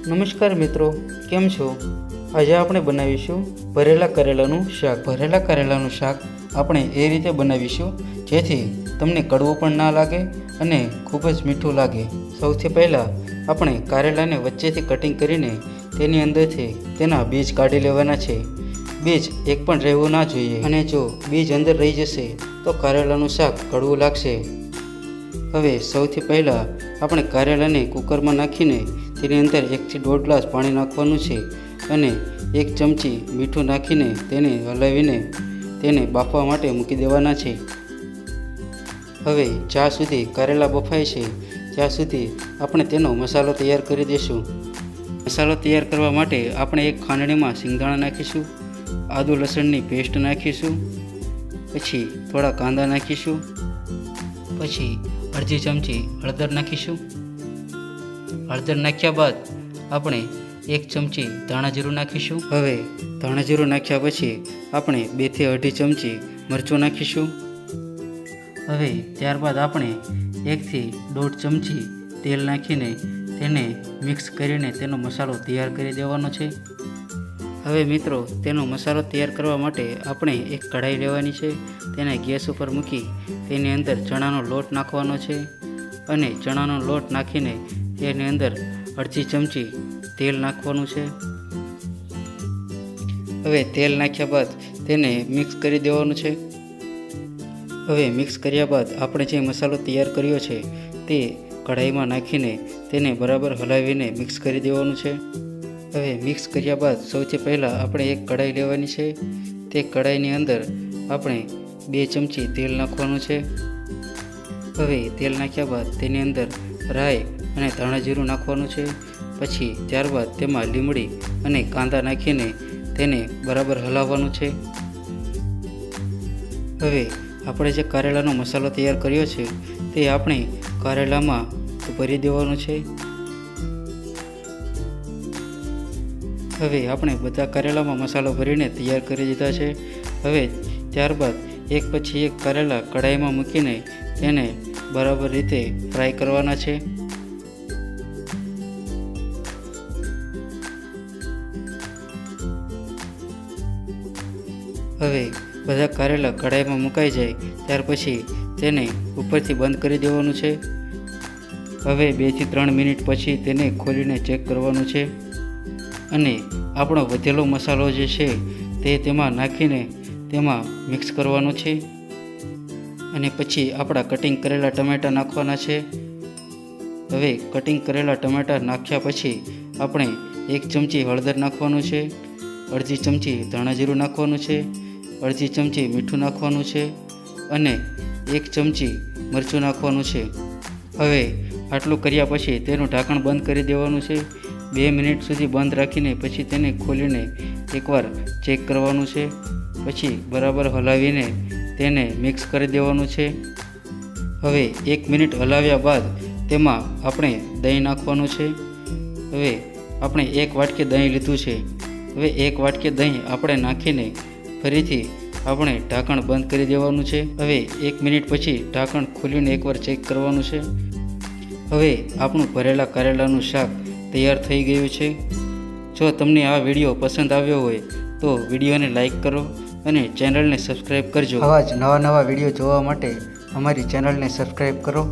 નમસ્કાર મિત્રો, કેમ છો? આજે આપણે બનાવીશું ભરેલા કરેલાનું શાક. ભરેલા કરેલાનું શાક આપણે એ રીતે બનાવીશું જેથી તમને કડવું પણ ના લાગે અને ખૂબ જ મીઠું લાગે. સૌથી પહેલાં આપણે કારેલાને વચ્ચેથી કટિંગ કરીને તેની અંદરથી તેના બીજ કાઢી લેવાના છે. બીજ એક પણ રહેવું ના જોઈએ અને જો બીજ અંદર રહી જશે તો કારેલાનું શાક કડવું લાગશે. હવે સૌથી પહેલાં આપણે કારેલાને કુકરમાં નાખીને તેની અંદર 1 થી 1.5 ગ્લાસ પાણી નાખવાનું છે અને 1 ચમચી મીઠું નાખીને તેને હલાવીને તેને બાફવા માટે મૂકી દેવાના છે. હવે જ્યાં સુધી કારેલા બફાય છે ત્યાં સુધી આપણે તેનો મસાલો તૈયાર કરી દઈશું. મસાલો તૈયાર કરવા માટે આપણે એક ખાંડણીમાં સિંગદાણા નાખીશું, આદુ લસણની પેસ્ટ નાખીશું, પછી થોડા કાંદા નાખીશું, પછી અડધી ચમચી હળદર નાખીશું. હળદર નાખ્યા બાદ આપણે 1 ચમચી ધાણા જીરું નાખીશું. હવે ધાણા જીરું નાખ્યા પછી આપણે 2 થી 2.5 ચમચી મરચું નાખીશું. હવે ત્યારબાદ આપણે 1 થી 1.5 ચમચી તેલ નાખીને તેને મિક્સ કરીને તેનો મસાલો તૈયાર કરી દેવાનો છે. હવે મિત્રો, તેનો મસાલો તૈયાર કરવા માટે આપણે એક કઢાઈ લેવાની છે. તેને ગેસ ઉપર મૂકી તેની અંદર ચણાનો લોટ નાખવાનો છે અને ચણાનો લોટ નાખીને તેની અંદર અડધી ચમચી તેલ નાખવાનું છે. હવે તેલ નાખ્યા બાદ તેને મિક્સ કરી દેવાનું છે. હવે મિક્સ કર્યા બાદ આપણે જે મસાલો તૈયાર કર્યો છે તે કઢાઈમાં નાખીને તેને બરાબર હલાવીને મિક્સ કરી દેવાનું છે. હવે મિક્સ કર્યા બાદ સૌથી પહેલાં આપણે એક કઢાઈ લેવાની છે. તે કઢાઈની અંદર આપણે 2 ચમચી તેલ નાખવાનું છે. હવે તેલ નાખ્યા બાદ તેની અંદર રાઈ અને ધાણા જીરું નાખવાનું છે. પછી ત્યારબાદ તેમાં લીમડી અને કાંદા નાખીને તેને બરાબર હલાવવાનું છે. હવે આપણે જે કારેલાનો મસાલો તૈયાર કર્યો છે તે આપણે કારેલામાં ભરી દેવાનો છે. હવે આપણે બધા કારેલામાં મસાલો ભરીને તૈયાર કરી દીધા છે. હવે ત્યારબાદ એક પછી એક કારેલા કઢાઈમાં મૂકીને તેને બરાબર રીતે ફ્રાય કરવાના છે. હવે બધા કારેલા કઢાઈમાં મુકાઈ જાય ત્યાર પછી તેને ઉપરથી બંધ કરી દેવાનું છે. હવે 2 થી 3 મિનિટ પછી તેને ખોલીને ચેક કરવાનું છે અને આપણો વધેલો મસાલો જે છે તે તેમાં નાખીને તેમાં મિક્સ કરવાનો છે અને પછી આપણા કટિંગ કરેલા ટમેટાં નાખવાના છે. હવે કટિંગ કરેલા ટમેટાં નાખ્યા પછી આપણે 1 ચમચી હળદર નાખવાનું છે, અડધી ચમચી ધાણા જીરું નાખવાનું છે, અડધી ચમચી મીઠું નાખવાનું છે અને 1 ચમચી મરચું નાખવાનું છે. હવે આટલું કર્યા પછી તેનું ઢાંકણ બંધ કરી દેવાનું છે. 2 મિનિટ સુધી બંધ રાખીને પછી તેને ખોલીને એકવાર ચેક કરવાનું છે. પછી બરાબર હલાવીને તેને મિક્સ કરી દેવાનું છે. હવે 1 મિનિટ હલાવ્યા બાદ તેમાં આપણે દહીં નાખવાનું છે. હવે આપણે 1 વાટકી દહીં લીધું છે. હવે 1 વાટકી દહીં આપણે નાખીને ફરીથી આપણે ઢાંકણ બંધ કરી દેવાનું છે. હવે 1 મિનિટ પછી ઢાંકણ ખોલીને એકવાર ચેક કરવાનું છે. હવે આપણું ભરેલા કારેલાનું શાક તૈયાર થઈ ગયું છે. જો તમને આ વિડીયો પસંદ આવ્યો હોય તો વિડીયોને લાઈક કરો અને ચેનલને સબસ્ક્રાઈબ કરજો. આવા જ નવા વિડીયો જોવા માટે અમારી ચેનલને સબસ્ક્રાઈબ કરો.